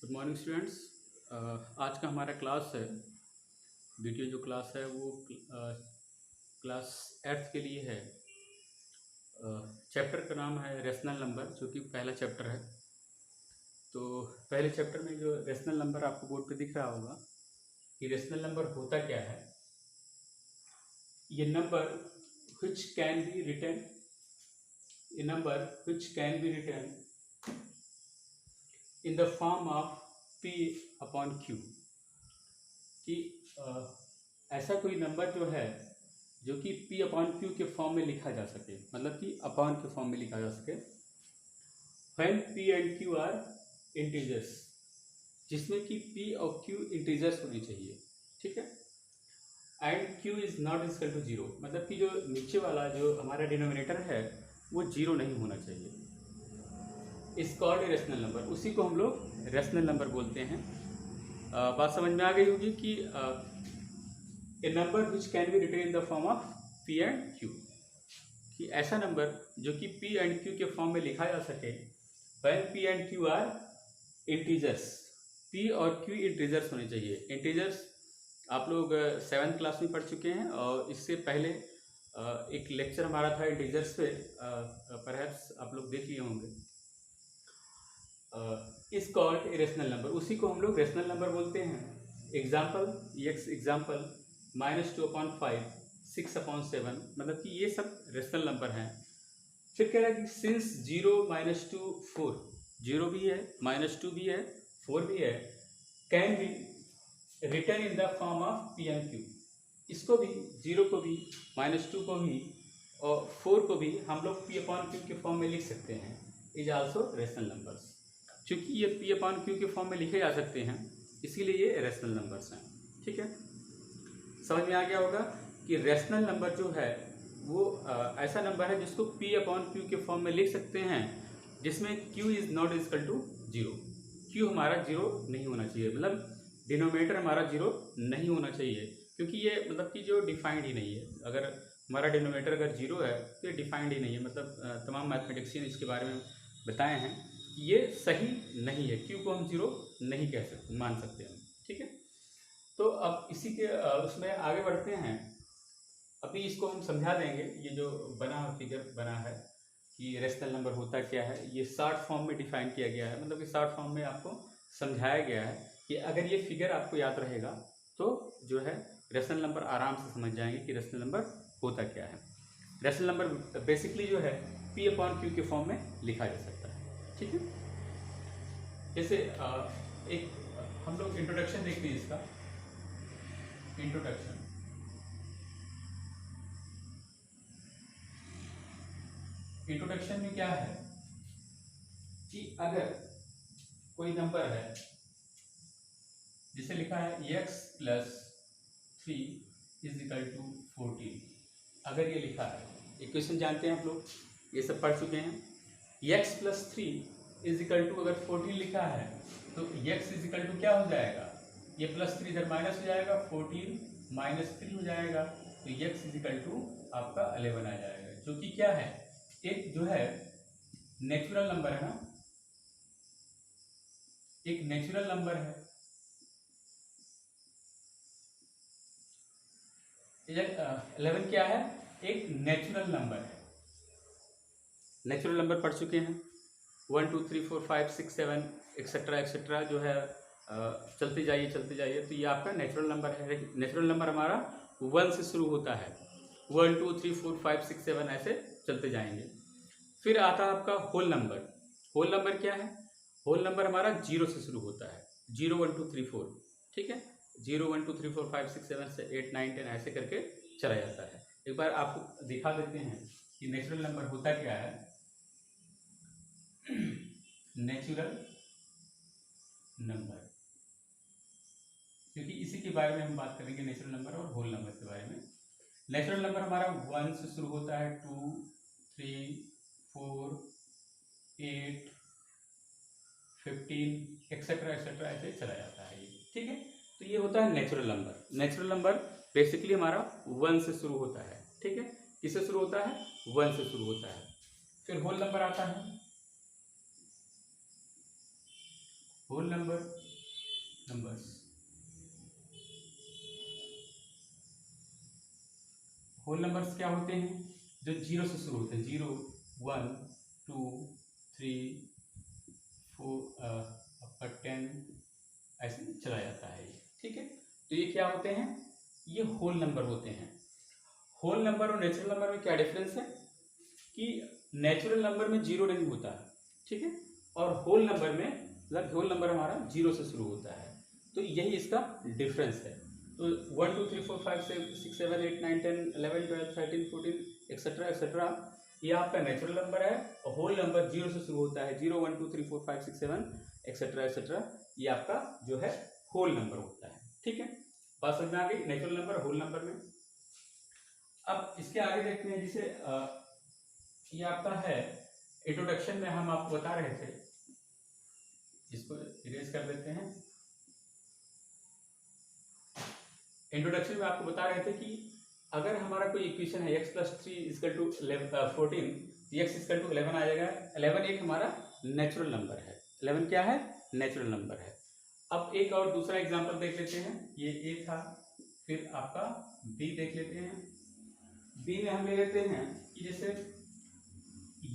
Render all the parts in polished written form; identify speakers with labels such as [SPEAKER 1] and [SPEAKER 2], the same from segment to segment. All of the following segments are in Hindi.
[SPEAKER 1] Good morning students. आज का हमारा क्लास है, वीडियो जो क्लास है वो क्लास 8th के लिए है। चैप्टर का नाम है रेशनल नंबर, जो कि पहला चैप्टर है। तो पहले चैप्टर में जो रेशनल नंबर आपको बोर्ड पे दिख रहा होगा कि रेशनल नंबर होता क्या है। ये number which can be written, a number which can be written in the form of p upon q, कि ऐसा कोई नंबर जो है जो कि p अपॉन क्यू के फॉर्म में लिखा जा सके, मतलब कि अपॉन के फॉर्म में लिखा जा सके when p and q are integers, जिसमें कि p और q इंटीजर्स होनी चाहिए, ठीक है। And q is not equal to zero, मतलब कि जो नीचे वाला जो हमारा डिनोमिनेटर है वो जीरो नहीं होना चाहिए। इस कॉल्ड रेशनल नंबर, उसी को हम लोग रेशनल नंबर बोलते हैं। बात समझ में आ गई होगी कि a number which can be written in the form of p and q, कि ऐसा नंबर जो कि p एंड q के फॉर्म में लिखा जा सके when p and q are integers. p और q इंटीजर्स होने चाहिए। इंटीजर्स आप लोग 7th क्लास में पढ़ चुके हैं, और इससे पहले एक लेक्चर हमारा था इंटीजर्स पे, परहैप्स आप लोग देख लिए होंगे। इस कॉल्ड रेशनल नंबर, उसी को हम लोग रेशनल नंबर बोलते हैं। एग्जाम्पल एग्जाम्पल -2/5, 6/7, मतलब कि ये सब रेशनल नंबर हैं। फिर कह रहा है कि सिंस 0, -2, 4, 0 भी है, -2 भी है, 4 भी है, can be return in the form of p and q। इसको भी, 0 को भी, -2 को भी और 4 को भी हम लोग p अपॉन q के फॉर्म में लिख सकते हैं। Is also rational numbers. चूँकि ये p अपॉन q के फॉर्म में लिखे जा सकते हैं, इसीलिए ये रेशनल नंबर्स हैं, ठीक है। समझ में आ गया होगा कि रेशनल नंबर जो है वो ऐसा नंबर है जिसको p अपॉन q के फॉर्म में लिख सकते हैं, जिसमें q is not equal to zero. q हमारा जीरो नहीं होना चाहिए, मतलब डिनोमिनेटर हमारा जीरो नहीं होना चाहिए, क्योंकि ये मतलब कि जो डिफाइंड ही नहीं है। अगर हमारा डिनोमिनेटर अगर जीरो है तो ये डिफाइंड ही नहीं है, मतलब तमाम मैथमेटिशियन इसके बारे में बताए हैं कि ये सही नहीं है। q को हम जीरो नहीं कह सकते, मान सकते हैं, ठीक है। तो अब इसी के उसमें आगे बढ़ते हैं। अभी इसको हम समझा देंगे। ये जो बना फिगर बना है कि रेशनल नंबर होता क्या है, ये शॉर्ट फॉर्म में डिफाइन किया गया है, मतलब कि शॉर्ट फॉर्म में आपको समझाया गया है कि अगर ये फिगर आपको याद रहेगा तो जो है रेशनल नंबर आराम से समझ जाएंगे कि रेशनल नंबर होता क्या है। रेशनल नंबर बेसिकली जो है p अपॉन q के फॉर्म में लिखा जा सकता है, ठीक है। जैसे एक हम लोग इंट्रोडक्शन देखते हैं इसका। इंट्रोडक्शन, इंट्रोडक्शन में क्या है कि अगर कोई नंबर है जिसे लिखा है x + 3 = 14, अगर ये लिखा है, इक्वेशन जानते हैं आप लोग, ये सब पढ़ चुके हैं। x + 3 = अगर 14 लिखा है तो x = क्या हो जाएगा, ये +3 इधर माइनस हो जाएगा, 14 - 3 हो जाएगा, तो x = आपका 11 आ जाएगा, जो कि क्या है, एक जो है नेचुरल नंबर है ना, एक नेचुरल नंबर है। 11 क्या है, एक नेचुरल नंबर है। नेचुरल नंबर पढ़ चुके हैं, 1 2 3 4 5 6 7 एक्सेट्रा एक्सेट्रा जो है, चलते जाइए चलते जाइए, तो ये आपका नेचुरल नंबर है। नेचुरल नंबर हमारा 1 से शुरू होता है, 1 2 3 4 5 6 7 ऐसे चलते जाएंगे। फिर आता है आपका होल नंबर। होल नंबर क्या है, होल नंबर हमारा 0 से शुरू होता है, 0 1 2 3 4, ठीक है। 0 1 2 3 4 5 6 7 से 8 9 10 ऐसे करके चला जाता है। एक बार आपको दिखा देते हैं कि नेचुरल नंबर होता क्या है। नेचुरल नंबर, क्योंकि इसी के बारे में हम बात करेंगे, नेचुरल नंबर और होल नंबर के बारे में। नेचुरल नंबर हमारा 1 से शुरू होता है, 2 3 4 8 15 एक्सेट्रा एक्सेट्रा ऐसे चला जाता है ये, ठीक है। तो ये होता है natural number. Natural number basically हमारा 1 से शुरू होता है, ठीक है। किससे शुरू होता है, 1 से शुरू होता है। फिर होल नंबर आता है, होल नंबर्स होल नंबर्स क्या होते हैं? जो जीरो से शुरू होते हैं, 0 1 2 3 4 आपका 10 ऐसे चला जाता है। ठीक है, तो ये क्या होते हैं? ये होल नंबर होते हैं। होल नंबर और नेचुरल नंबर में क्या डिफरेंस है कि नेचुरल नंबर में जीरो नहीं होता है, ठीक है, और होल नंबर में मतलब होल नंबर हमारा जीरो से शुरू होता है, तो यही इसका डिफरेंस है। तो 1 2 3 4 5 6 7 8 9 10 11 12 13 14 एक्सेट्रा एक्सेट्रा ये आपका नेचुरल नंबर है, और होल नंबर जीरो से शुरू होता है, 0 1 2 3 4 5 6 7 एक्सेट्रा एक्सेट्रा, ये आपका जो है होल नंबर होता है। ठीक है, बात समझ में आ गई नेचुरल नंबर होल नंबर में। अब इसके आगे देखते हैं, जिसे ये आपका है इंट्रोडक्शन में हम आपको बता रहे थे, इसको इरेज कर देते हैं। इंट्रोडक्शन में आपको बता रहे थे कि अगर हमारा कोई इक्वेशन है x + 3 = 14, x = 11 आ जाएगा। 11 एक हमारा नेचुरल नंबर है। 11 क्या है? नेचुरल नंबर है। अब एक और दूसरा एग्जांपल देख लेते हैं। ये a था, फिर आपका b देख लेते हैं। b में हम ले लेते हैं कि जैसे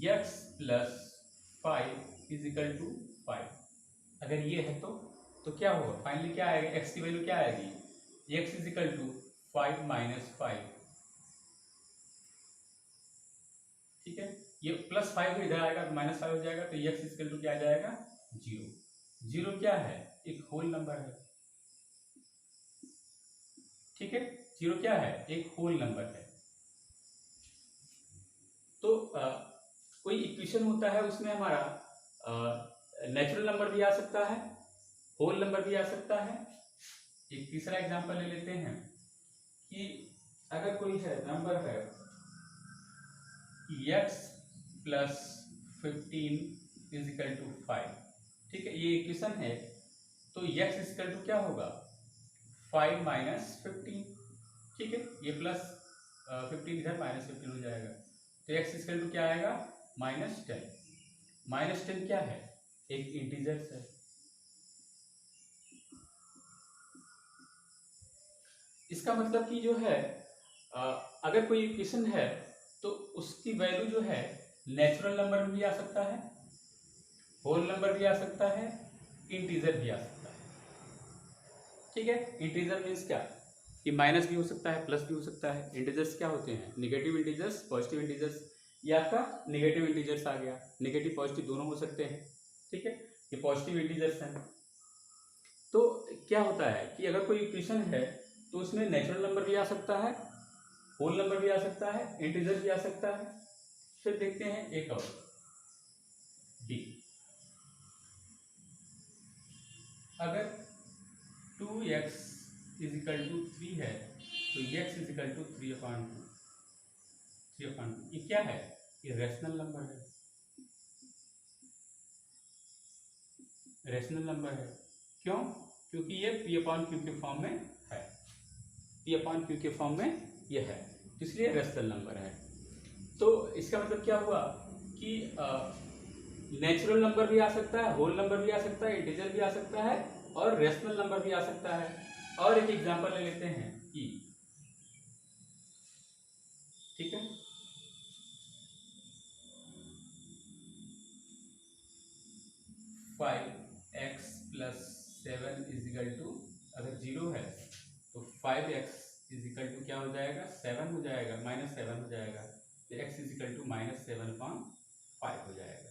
[SPEAKER 1] x + 5 = 5, अगर ये है तो क्या होगा? फाइनली क्या आएगा? x की वैल्यू क्या आएगी? x = 5 - 5, ठीक है, ये +5 इधर आएगा तो -5 हो जाएगा, तो x = क्या आ जाएगा? 0। 0 क्या है? एक होल नंबर है। ठीक है, 0 क्या है? एक होल नंबर है। तो कोई इक्वेशन होता है, उसमें हमारा नेचुरल नंबर भी आ सकता है, होल नंबर भी आ सकता है। एक तीसरा एग्जांपल ले लेते हैं कि अगर कोई है नंबर है x + 15 = 5, ठीक है, ये इक्वेशन है, तो x = क्या होगा? 5 - 15, ठीक है, ये प्लस 15 इधर -15 हो जाएगा, तो x = क्या आएगा? -10। -10 क्या है? एक इंटीजर है। इसका मतलब कि जो है अगर कोई इक्वेशन है तो उसकी वैल्यू जो है नेचुरल नंबर में भी आ सकता है, होल नंबर भी आ सकता है, इंटीजर भी आ सकता है। ठीक है, इंटीजर मीन्स क्या कि माइनस भी हो सकता है, प्लस भी हो सकता है। इंटीजर्स क्या होते हैं? Negative integers, positive integers. ये आपका नेगेटिव इंटीजर्स आ गया, नेगेटिव पॉजिटिव दोनों हो सकते हैं। ठीक है, ये पॉजिटिव इंटीजर्स हैं। तो क्या होता है कि अगर कोई इक्वेशन है तो उसमें नेचुरल नंबर भी आ सकता है, होल नंबर भी आ सकता है, इंटीजर भी आ सकता है। फिर देखते हैं एक और डी। अगर 2x = 3 है तो x = 3/2। ये क्या है? ये रेशनल नंबर है। रेशनल नंबर है क्यों? क्योंकि ये p/q के फॉर्म में है, p/q के फॉर्म में ये है, इसलिए रेशनल नंबर है। तो इसका मतलब क्या हुआ कि नेचुरल नंबर भी आ सकता है, होल नंबर भी आ सकता है, इंटीजर भी आ सकता है, और रेशनल नंबर भी आ सकता है। और एक एग्जांपल ले लेते हैं e, ठीक है, 5x + 7 = अगर 0 है तो 5x = क्या हो जाएगा? 7 हो जाएगा, -7 हो जाएगा, तो x = -7/5 हो जाएगा।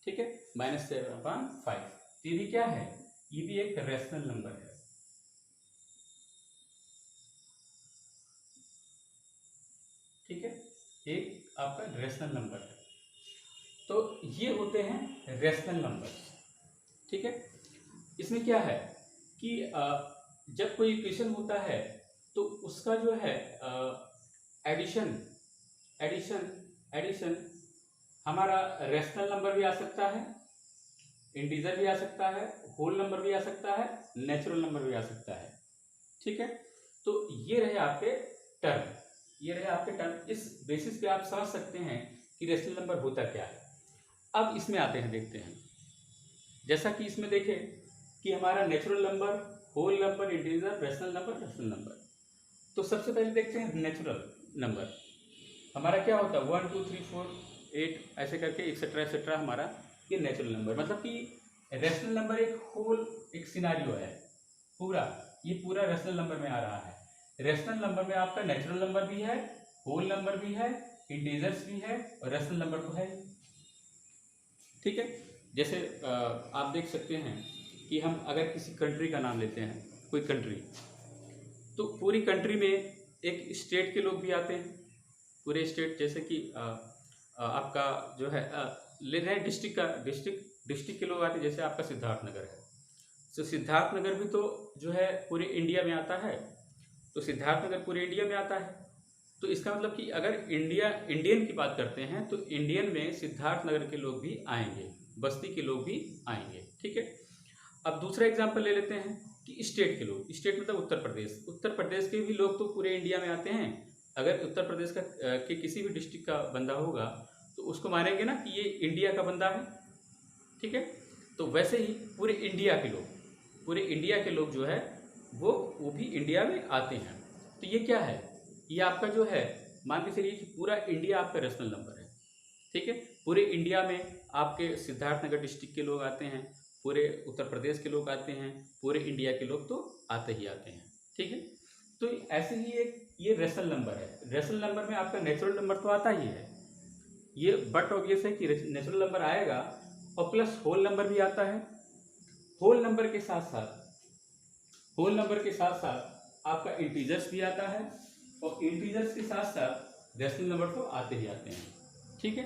[SPEAKER 1] ठीक है, -7/5। ये भी क्या है? ये भी एक रेशनल नंबर है। ठीक है, एक आपका रेशनल नंबर है। तो ये होते हैं रेशनल नंबर। ठीक है, इसमें क्या है कि जब कोई इक्वेशन होता है तो उसका जो है एडिशन एडिशन एडिशन हमारा रेशनल नंबर भी आ सकता है, इंटीजर भी आ सकता है, होल नंबर भी आ सकता है, नेचुरल नंबर भी आ सकता है। ठीक है, तो ये रहे आपके टर्म, ये रहे आपके टर्म। इस बेसिस पे आप समझ सकते हैं कि रेशनल नंबर होता क्या है। अब इसमें आते हैं, देखते हैं। जैसा कि इसमें देखें कि हमारा natural number, whole number, integer, rational number. तो सबसे पहले देखते हैं नेचुरल नंबर। हमारा क्या होता है 1 2 3 4 8 ऐसे करके एक्सेट्रा हमारा ये नेचुरल नंबर। मतलब कि रेशनल नंबर एक होल एक सिनारियो है पूरा, ये पूरा रेशनल नंबर में आ रहा है। रेशनल नंबर में आपका नेचुरल नंबर भी है, होल नंबर भी है, इंटीजर्स भी है और रेशनल नंबर तो है। ठीक है, जैसे आप देख सकते हैं कि हम अगर किसी कंट्री का नाम लेते हैं, कोई कंट्री, तो पूरी कंट्री में एक स्टेट के लोग भी आते हैं, पूरे स्टेट, जैसे कि आपका जो है ले रहे हैं डिस्ट्रिक्ट के लोग आते हैं। जैसे आपका सिद्धार्थनगर है, तो सिद्धार्थनगर भी तो जो है पूरे इंडिया में आता है, तो सिद्धार्थनगर पूरे इंडिया में आता है। तो इसका मतलब कि अगर इंडियन की बात करते हैं तो इंडियन में सिद्धार्थनगर के लोग भी आएंगे, बस्ती के लोग भी आएंगे। ठीक है, अब दूसरा एग्जाम्पल ले लेते हैं कि स्टेट के लोग, स्टेट मतलब उत्तर प्रदेश के भी लोग तो पूरे इंडिया में आते हैं। अगर उत्तर प्रदेश का के किसी भी डिस्ट्रिक्ट का बंदा होगा तो उसको मानेंगे ना कि ये इंडिया का बंदा है। ठीक है, तो वैसे ही पूरे इंडिया के लोग जो है वो भी इंडिया में आते हैं। तो ये क्या है, ये आपका जो है मान के चलिए कि पूरा इंडिया आपका रेशनल नंबर है। ठीक है, पूरे इंडिया में आपके सिद्धार्थनगर डिस्ट्रिक्ट के लोग आते हैं, पूरे उत्तर प्रदेश के लोग आते हैं, पूरे इंडिया के लोग तो आते ही आते हैं। ठीक है, तो ऐसे ही एक ये रेशनल नंबर है। रेशनल नंबर में आपका नेचुरल नंबर तो आता ही है, ये बट ऑब्वियस है कि नेचुरल नंबर आएगा और प्लस होल नंबर भी आता है। होल नंबर के साथ साथ आपका इंटीजर्स भी आता है और इंटीजर्स के साथ साथ रेशनल नंबर तो आते ही आते हैं। ठीक है,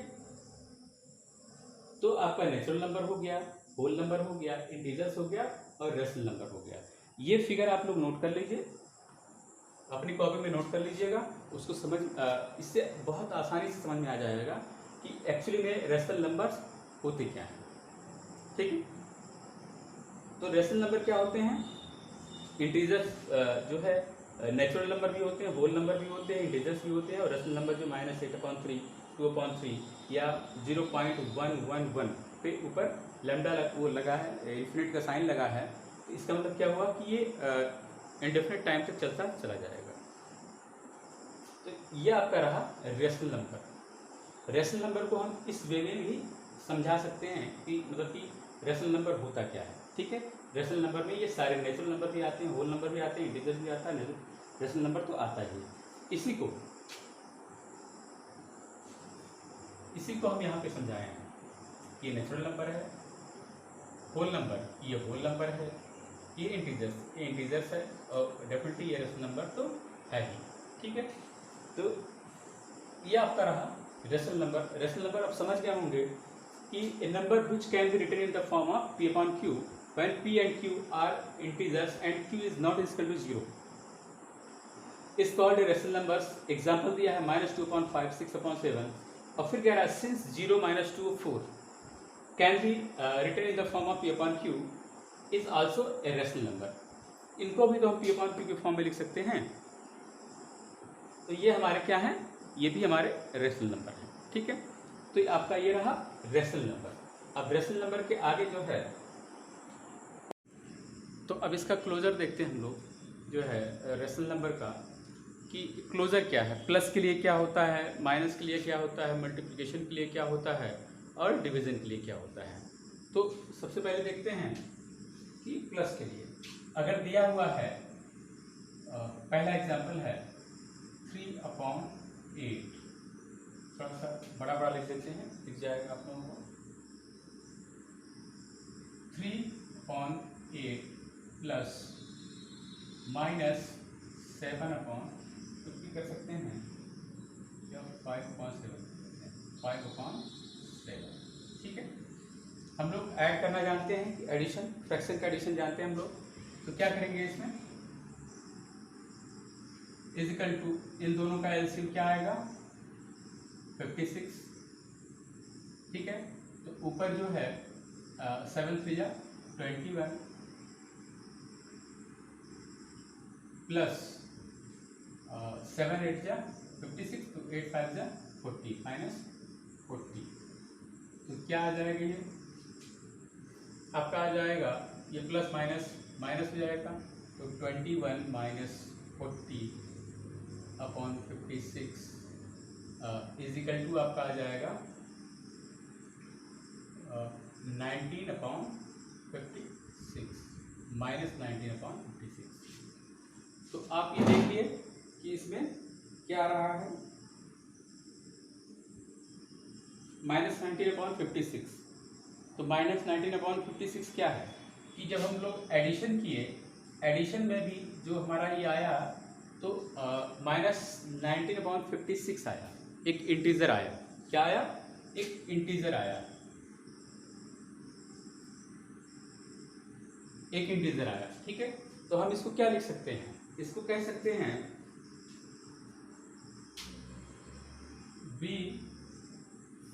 [SPEAKER 1] तो आपका नेचुरल नंबर हो गया, होल नंबर हो गया, इंटीजर्स हो गया और रेशनल नंबर हो गया। ये फिगर आप लोग नोट कर लीजिए, अपनी कॉपी में नोट कर लीजिएगा, उसको इससे बहुत आसानी से समझ में आ जाएगा कि एक्चुअली में रेशनल नंबर्स होते क्या हैं। ठीक है, तो रेशनल नंबर क्या होते हैं, इंटीजर्स जो है नेचुरल नंबर भी होते हैं, होल नंबर भी होते हैं, इंटीजर्स भी होते हैं और रेशनल नंबर जो -8/3, 2/3 या 0.111 पे ऊपर लैम्डा वो लगा है, इन्फिनिट का साइन लगा है। तो इसका मतलब क्या हुआ कि ये इंडेफिनिट टाइम तक चलता चला जाएगा। तो ये आपका रहा रेशनल नंबर। रेशनल नंबर को हम इस वे में भी समझा सकते हैं कि मतलब कि रेशनल नंबर होता क्या है। ठीक है, रेशनल नंबर में ये सारे नेचुरल नंबर भी आते हैं, होल नंबर भी आते हैं, इंटीजर्स भी आता है, रेशनल नंबर तो आता ही। इसी को हम यहाँ पे समझाए हैं। ये नेचुरल नंबर है, होल नंबर ये होल नंबर है, ये इंटीजर्स है और डेफिनेटली ये रेशनल नंबर तो है ही। ठीक है, तो ये आपका रहा रेशनल नंबर। रेशनल नंबर आप समझ गए होंगे कि a number which can be written in the form of P/Q when P and Q are integers and Q is not equal to 0 is called a rational numbers। Example दिया है -2/5, 6/7 और फिर कह रहा है since 0, -2, 4 can be written in the form of P/Q is also a rational number। इनको भी तो हम P/Q के फॉर्म में लिख सकते हैं। तो ये हमारे क्या है, ये भी हमारे रेशनल नंबर है। ठीक है, तो ये आपका ये रहा रेशनल नंबर। अब रेशनल नंबर के आगे जो है, तो अब इसका क्लोजर देखते हैं हम लोग जो है रेशनल नंबर का, कि क्लोजर क्या है, प्लस के लिए क्या होता है, माइनस के लिए क्या होता है, मल्टीप्लिकेशन के लिए क्या होता है और डिवीजन के लिए क्या होता है। तो सबसे पहले देखते हैं कि प्लस के लिए अगर दिया हुआ है, पहला एग्जाम्पल है 3/8, थोड़ा सा बड़ा लिख देते हैं, दिख जाएगा आप लोगों को। 3/8 प्लस -7/, कुछ भी कर सकते हैं या 5/7। ठीक है, हम लोग ऐड करना जानते हैं कि एडिशन, फ्रैक्शन का एडिशन जानते हैं हम लोग। तो क्या करेंगे इसमें, इजिकल टू इन दोनों का एलसीएम क्या आएगा 56। ठीक है, तो ऊपर जो है 7 3 जा 21 प्लस 7 8 जा 56, तो 8 5 जा 40 -40। तो क्या आ जाएगा ये आपका आ जाएगा ये प्लस माइनस माइनस हो जाएगा, तो 21 माइनस 40 अपॉन 56 इजिकल टू आपका आ जाएगा 19 अपॉन 56 माइनस 19 अपॉन 56। तो आप ये देखिए कि इसमें क्या आ रहा है, माइनस 19 अपॉन 56। तो माइनस 19 अपॉन 56 क्या है कि जब हम लोग एडिशन किए, एडिशन में भी जो हमारा ये आया तो माइनस 19 अपॉन 56 आया, एक इंटीजर आया। क्या आया? एक इंटीजर आया, एक इंटीजर आया। ठीक है, तो हम इसको क्या लिख सकते हैं? इसको कह सकते हैं we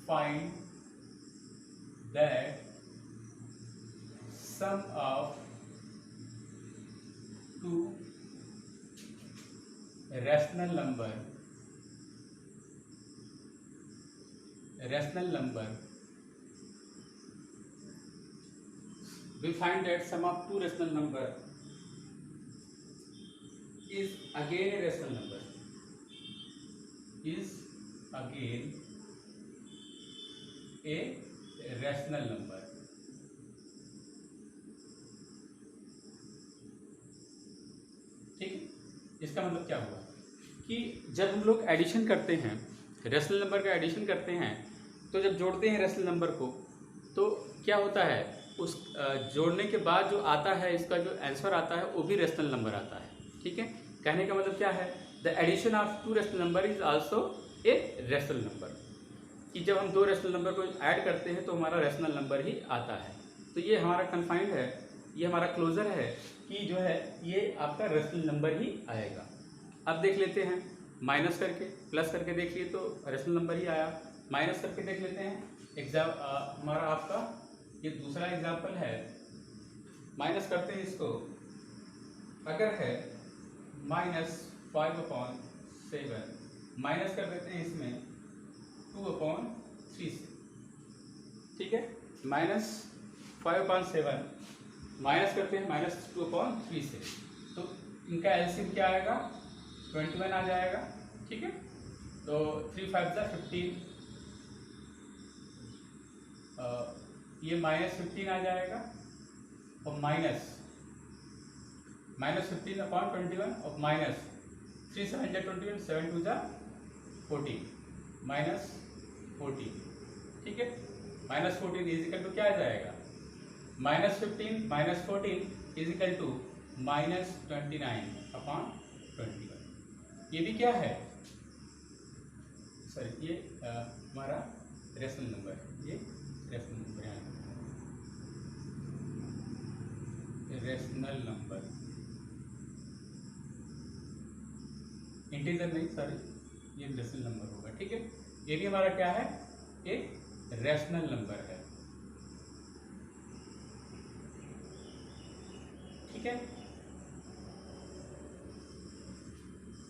[SPEAKER 1] find that sum of two rational number we find that sum of two rational number is again a rational number, is again a rational number। ठीक है, इसका मतलब क्या हुआ कि जब हम लोग एडिशन करते हैं, रेशनल नंबर का एडिशन करते हैं, तो जब जोड़ते हैं रेशनल नंबर को, तो क्या होता है, उस जोड़ने के बाद जो आता है, इसका जो आंसर आता है वो भी रेशनल नंबर आता है। ठीक है, कहने का मतलब क्या है, the addition of two rational number is also a rational number, कि जब हम दो रेशनल नंबर को ऐड करते हैं तो हमारा रेशनल नंबर ही आता है। तो ये हमारा कन्फाइंड है, ये हमारा क्लोजर है कि जो है ये आपका रेशनल नंबर ही आएगा। अब देख लेते हैं, माइनस करके प्लस करके देख लिए तो रेशनल नंबर ही आया, माइनस करके देख लेते हैं। हमारा आपका ये दूसरा एग्जाम्पल है, माइनस करते हैं इसको, अगर है -5/7 माइनस कर देते हैं इसमें 2/3 से। ठीक है, -5/7 माइनस करते हैं -2/3 से, तो इनका एलसीएम क्या आएगा, 21 आ जाएगा। ठीक है, तो 3 5 15, ये -15 आ जाएगा, और -15/21 और माइनस 3 7 21, 7 2 14 -14। ठीक है, -14 इज इक्वल टू क्या आ जाएगा, -15 -14 इज इक्वल टू -29/21। ये भी क्या है, सॉरी ये हमारा रेशनल नंबर है, ये रेशनल नंबर है, रेशनल नंबर, इंटीजर नहीं, सॉरी ये रेशनल नंबर होगा। ठीक है, ये भी हमारा क्या है, एक रेशनल नंबर है। ठीक है,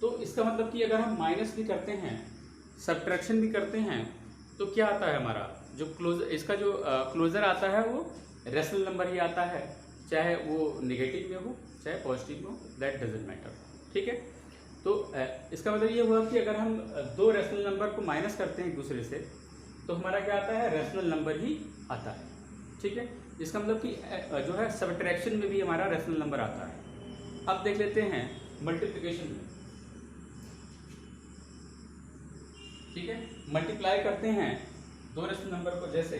[SPEAKER 1] तो इसका मतलब कि अगर हम माइनस भी करते हैं, सब्ट्रैक्शन भी करते हैं, तो क्या आता है हमारा जो इसका जो क्लोजर आता है वो रेशनल नंबर ही आता है, चाहे वो नेगेटिव में हो चाहे पॉजिटिव में हो, दैट डजंट मैटर। ठीक है, तो इसका मतलब ये हुआ कि अगर हम दो रेशनल नंबर को माइनस करते हैं एक दूसरे से, तो हमारा क्या आता है, रेशनल नंबर ही आता है। ठीक है, इसका मतलब कि जो है सब्ट्रैक्शन में भी हमारा रेशनल नंबर आता है। अब देख लेते हैं मल्टीप्लिकेशन में। ठीक है, मल्टीप्लाई करते हैं दो रेशनल नंबर को, जैसे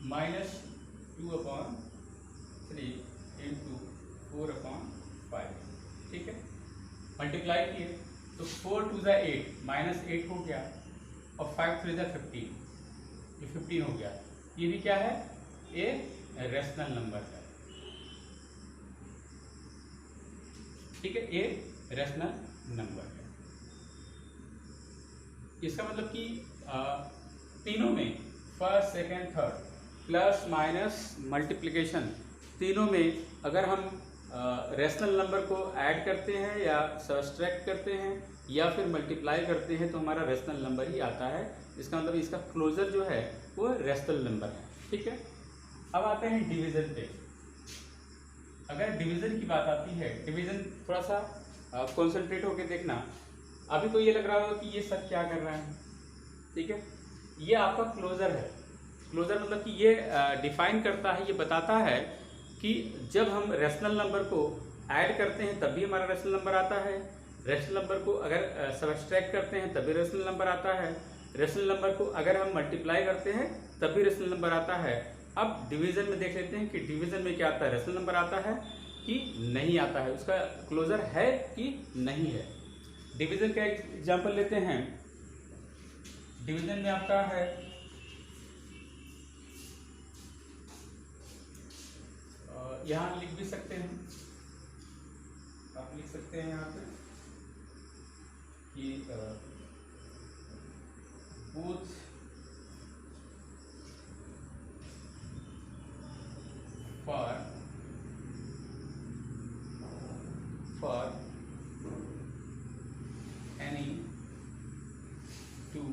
[SPEAKER 1] -2/3 इंटू 4/5। ठीक है, मल्टीप्लाई किए तो 4 2 8, -8 हो गया, और 5 3 15, ये 15 हो गया। ये भी क्या है, ए रेशनल नंबर है। ठीक है, ए रेशनल नंबर है। इसका मतलब कि तीनों में first second third plus minus multiplication, तीनों में अगर हम रेशनल नंबर को ऐड करते हैं या सब्ट्रैक्ट करते हैं या फिर मल्टीप्लाई करते हैं तो हमारा रेशनल नंबर ही आता है। इसका मतलब इसका क्लोजर जो है वो रेशनल नंबर है। ठीक है, अब आते हैं डिवीजन पे। अगर डिवीजन की बात आती है, डिवीजन थोड़ा सा कॉन्सेंट्रेट होके देखना। अभी तो ये लग रहा होगा कि ये सब क्या कर रहा है, ठीक है, ये आपका क्लोजर है। क्लोजर मतलब कि ये डिफाइन करता है, ये बताता है कि जब हम रेशनल नंबर को ऐड करते हैं तब भी हमारा रेशनल नंबर आता है, रेशनल नंबर को अगर सबट्रैक्ट करते हैं तब भी रेशनल नंबर आता है, रेशनल नंबर को अगर हम मल्टीप्लाई करते हैं तब भी रेशनल नंबर आता है। अब डिवीजन में देख लेते हैं कि डिवीजन में क्या आता है, रेशनल नंबर आता है कि नहीं आता है, उसका क्लोजर है कि नहीं है। डिवीजन का एग्जांपल लेते हैं। डिवीजन में आपका है यहाँ लिख भी सकते हैं, आप लिख सकते हैं यहाँ पे कि both for any two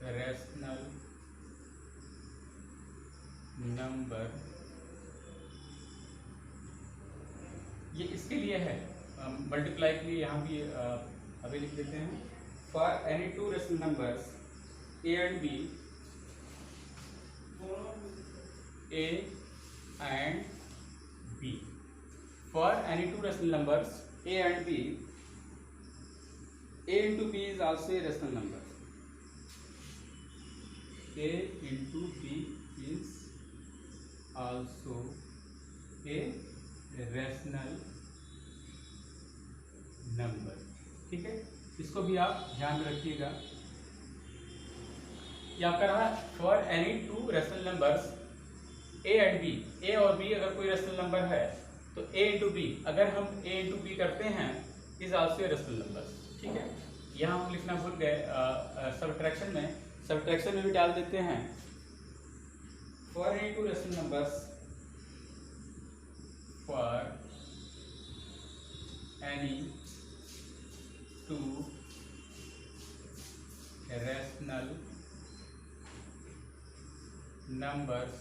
[SPEAKER 1] rational number, ये इसके लिए है, मल्टीप्लाई के लिए यहाँ भी अभी लिख देते हैं। For any two rational numbers a and b, a and b, for any two rational numbers a and b, a into b is also a rational number, a into b is also a rational number. ठीक है, इसको भी आप ध्यान में रखिएगा। ये आपका रहा for any two rational numbers a and b, a और बी अगर कोई रेशनल नंबर है तो ए इंटू बी, अगर हम ए इंटू बी करते हैं is also a rational number. ठीक है, यहाँ हम लिखना भूल गए, सब्ट्रैक्शन में भी डाल देते हैं। For any two rational numbers, for any two rational numbers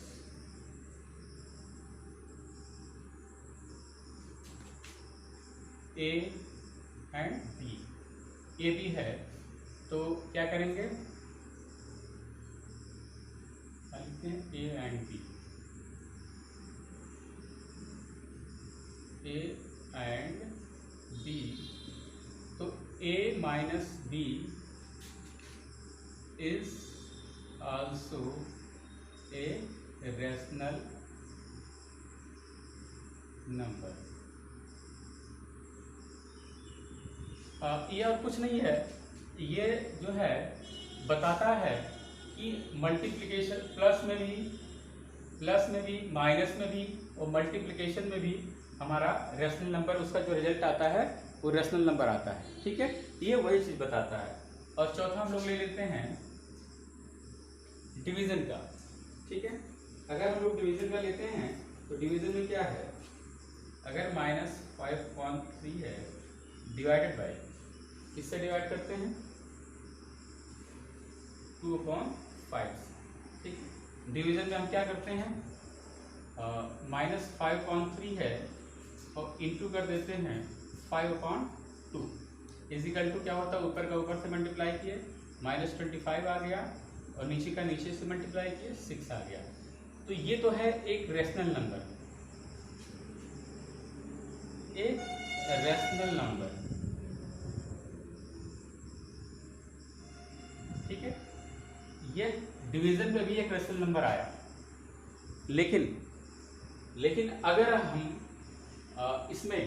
[SPEAKER 1] A and B, A B है तो क्या करेंगे, लिखते हैं A and B, A and B, तो A minus B is also a rational number। ये और कुछ नहीं है, ये जो है बताता है कि मल्टीप्लिकेशन प्लस में भी माइनस में भी और मल्टीप्लिकेशन में भी हमारा रेशनल नंबर, उसका जो रिजल्ट आता है वो रेशनल नंबर आता है। ठीक है, ये वही चीज बताता है। और चौथा हम लोग ले लेते हैं डिवीजन का। ठीक है, अगर हम लोग डिवीजन का लेते हैं तो डिवीजन में क्या है, अगर -5/3 है डिवाइडेड बाय, किससे डिवाइड करते हैं, 2/5। ठीक है, डिवीजन में हम क्या करते हैं, -5/3 है और इंटू कर देते हैं 5/2, इजिकल टू क्या होता है, ऊपर का ऊपर से मल्टीप्लाई किए -25 आ गया और नीचे का नीचे से मल्टीप्लाई किए 6 आ गया। तो ये तो है एक रेशनल नंबर, एक रेशनल नंबर। ठीक है, ये डिवीजन में भी एक रेशनल नंबर आया, लेकिन अगर हम इसमें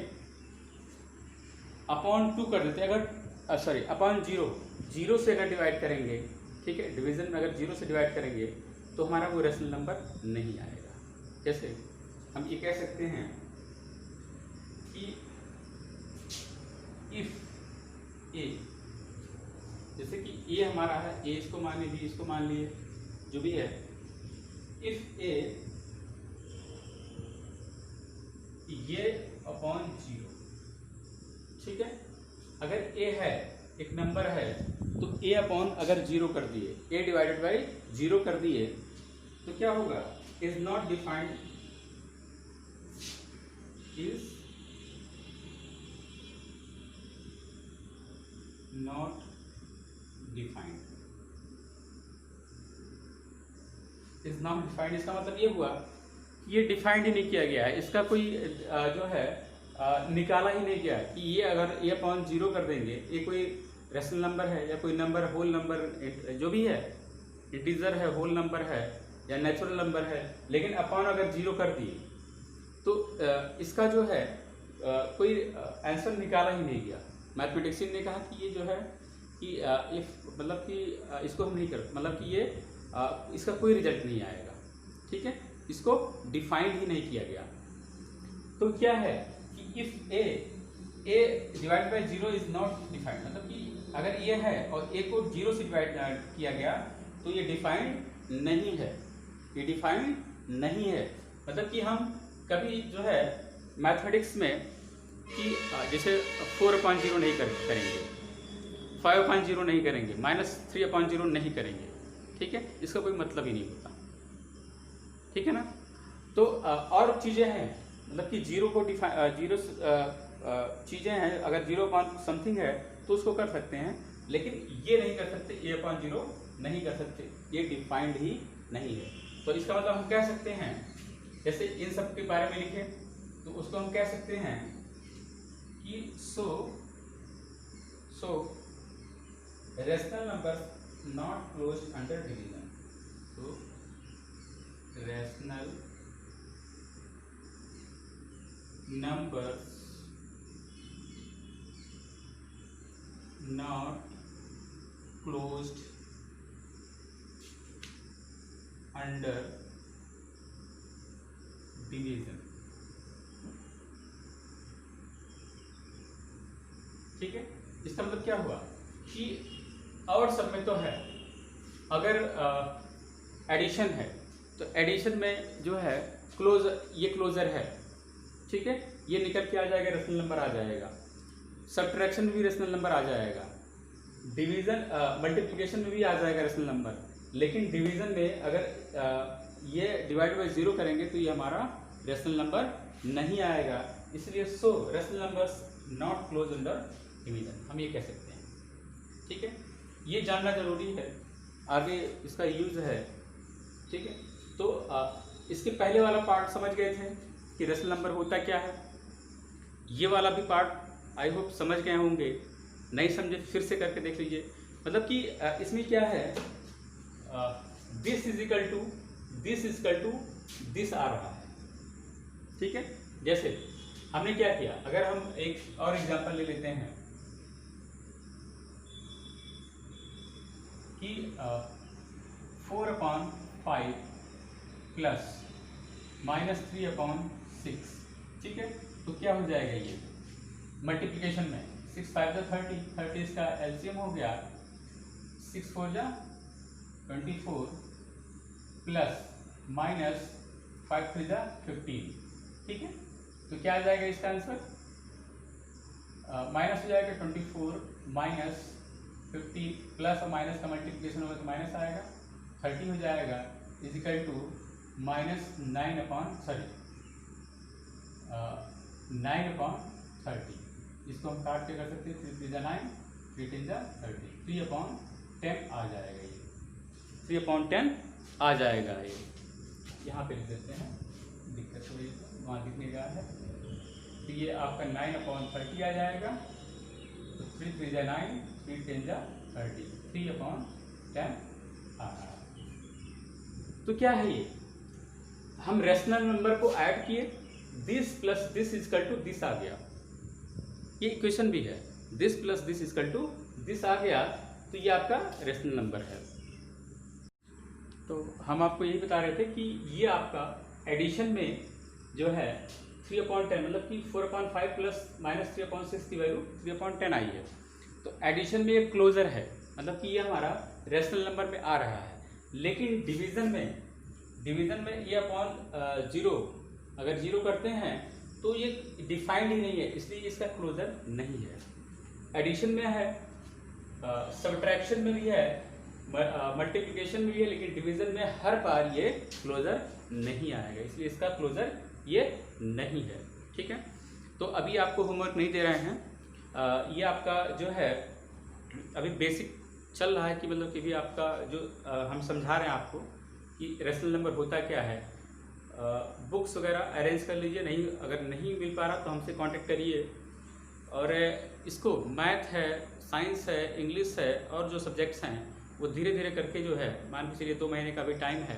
[SPEAKER 1] अपॉन 2 कर देते, अगर सॉरी अपॉन 0 से अगर डिवाइड करेंगे, ठीक है, डिवीजन में अगर 0 से डिवाइड करेंगे तो हमारा वो रेशनल नंबर नहीं आएगा। जैसे हम ये कह सकते हैं कि इफ ए, जैसे कि ए हमारा है, ए इसको मान लिए, बी इसको मान लिए, जो भी है, इफ ए ये अपॉन 0। ठीक है, अगर ए है एक नंबर है तो a अपॉन अगर 0 कर दिए, a डिवाइडेड बाई 0 कर दिए तो क्या होगा, is not defined, is not defined, is not defined. इसका मतलब ये हुआ कि ये डिफाइंड ही नहीं किया गया है, इसका कोई जो है निकाला ही नहीं गया कि ये अगर a अपॉन 0 कर देंगे, ये कोई रेशनल नंबर है या कोई नंबर होल नंबर जो भी है, इंटीजर है, होल नंबर है या नेचुरल नंबर है, लेकिन अपॉन अगर 0 कर दिए तो इसका जो है कोई आंसर निकाला ही नहीं गया। मैथमेटिशियन ने कहा कि ये जो है कि इफ मतलब कि इसको हम नहीं कर, मतलब कि ये इसका कोई रिजल्ट नहीं आएगा, ठीक है, इसको डिफाइंड ही नहीं किया गया। तो क्या है कि if a divide by 0 is not defined, मतलब कि अगर ये है और a को 0 से डिवाइड किया गया तो ये डिफाइंड नहीं है, ये डिफाइंड नहीं है। मतलब कि हम कभी जो है मैथमेटिक्स में कि जैसे 4/0 नहीं करेंगे, 5/0 नहीं करेंगे, -3/0 नहीं करेंगे, ठीक है, इसका कोई मतलब ही नहीं होता, ठीक है ना। तो और चीज़ें हैं, मतलब कि 0 को चीज़ें हैं, अगर 0/समथिंग है तो उसको कर सकते हैं, लेकिन ये नहीं कर सकते, a/0 नहीं कर सकते, ये डिफाइंड ही नहीं है। तो इसका मतलब हम कह सकते हैं, जैसे इन सब के बारे में लिखे तो उसको हम कह सकते हैं कि so rational number not closed under division, so rational numbers not closed under division, ठीक है। इसका मतलब क्या हुआ कि और सब में तो है, अगर एडिशन है तो एडिशन में जो है ये क्लोजर है, ठीक है, ये निकल के आ जाएगा, रेशनल नंबर आ जाएगा। सब्ट्रैक्शन में भी रेशनल नंबर आ जाएगा, डिवीजन मल्टीप्लिकेशन में भी आ जाएगा रेशनल नंबर, लेकिन डिवीजन में अगर ये डिवाइड बाई 0 करेंगे तो ये हमारा रेशनल नंबर नहीं आएगा। इसलिए so rational numbers not close under division, हम ये कह सकते हैं, ठीक है। ये जानना जरूरी है, आगे इसका यूज है, ठीक है। तो इसके पहले वाला पार्ट समझ गए थे कि रेशनल नंबर होता क्या है, ये वाला भी पार्ट आई होप समझ गए होंगे, नहीं समझे फिर से करके देख लीजिए। मतलब कि इसमें क्या है, this is equal to this आ रहा है, ठीक है। जैसे हमने क्या किया, अगर हम एक और एग्जांपल ले लेते हैं कि 4/5 प्लस -3/6, ठीक है। तो क्या हो जाएगा, ये मल्टीप्लिकेशन में 6 5 जा 30 इसका एलसीएम हो गया, 6 4 जा 24 प्लस -5 3 जा 15, ठीक है। तो क्या आ जाएगा इसका आंसर, माइनस हो जाएगा 24 -50 प्लस और माइनस का मल्टीप्लिकेशन होगा तो माइनस आएगा, 30 हो जाएगा इजिकल टू -9/30। इसको हम काट के कर सकते हैं, 3 3 जा 9, 3 10 जा 30, 3/10 आ जाएगा, ये 3/10 आ जाएगा। ये यहाँ पे लिख देते हैं, दिक्कत थोड़ी वहाँ दिखने का है, तो ये आपका 9/30 आ जाएगा, तो 3 3 जा 9, 3 10 जा 30, 3/10 आ रहा है। तो क्या है ये, हम रेशनल नंबर को ऐड किए, this plus this is equal to this आ गया, ये इक्वेशन भी है, this plus this is equal to this आ गया, तो ये आपका रेशनल नंबर है। तो हम आपको यही बता रहे थे कि ये आपका एडिशन में जो है 3/10, मतलब कि 4/5 प्लस -3/6 की वैल्यू 3/10 आई है। तो एडिशन में एक क्लोजर है, मतलब कि ये हमारा रेशनल नंबर में आ रहा है, लेकिन डिवीजन में ये अपॉन 0 अगर 0 करते हैं तो ये डिफाइंड ही नहीं है, इसलिए इसका क्लोजर नहीं है। एडिशन में है सब्ट्रैक्शन में भी है, मल्टीप्लिकेशन में भी है, लेकिन डिवीजन में हर बार ये क्लोजर नहीं आएगा, इसलिए इसका क्लोजर ये नहीं है। ठीक है, तो अभी आपको होमवर्क नहीं दे रहे हैं। ये आपका जो है अभी बेसिक चल रहा है कि मतलब कि भी आपका जो हम समझा रहे हैं आपको कि रेशनल नंबर होता क्या है। बुक्स वगैरह अरेंज कर लीजिए, नहीं अगर नहीं मिल पा रहा तो हमसे कांटेक्ट करिए। और इसको मैथ है, साइंस है, इंग्लिश है और जो सब्जेक्ट्स हैं वो धीरे धीरे करके जो है, मान के चलिए 2 महीने का भी टाइम है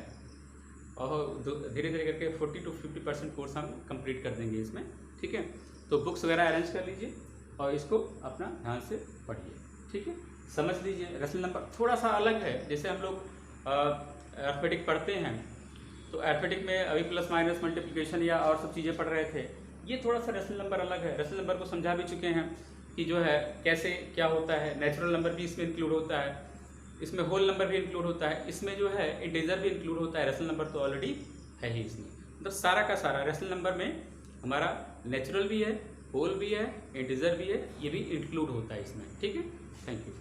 [SPEAKER 1] और धीरे धीरे करके 40 to 50% कोर्स हम कंप्लीट कर देंगे इसमें। ठीक है, तो बुक्स वगैरह अरेंज कर लीजिए और इसको अपना ध्यान से पढ़िए। ठीक है, समझ लीजिए रेशनल नंबर थोड़ा सा अलग है। जैसे हम लोग अर्थमेटिक पढ़ते हैं तो अर्थमेटिक में अभी प्लस माइनस मल्टीप्लिकेशन या और सब चीज़ें पढ़ रहे थे, ये थोड़ा सा रेशनल नंबर अलग है। रेशनल नंबर को समझा भी चुके हैं कि जो है कैसे क्या होता है। नेचुरल नंबर भी इसमें इंक्लूड होता है, इसमें होल नंबर भी इंक्लूड होता है, इसमें जो है इंटीजर भी इंक्लूड होता है। रेशनल नंबर तो ऑलरेडी है ही इसमें, मतलब सारा का सारा रेशनल नंबर में हमारा नेचुरल भी है, होल भी है, इंटीजर भी है, ये भी इंक्लूड होता है इसमें। ठीक है, थैंक यू।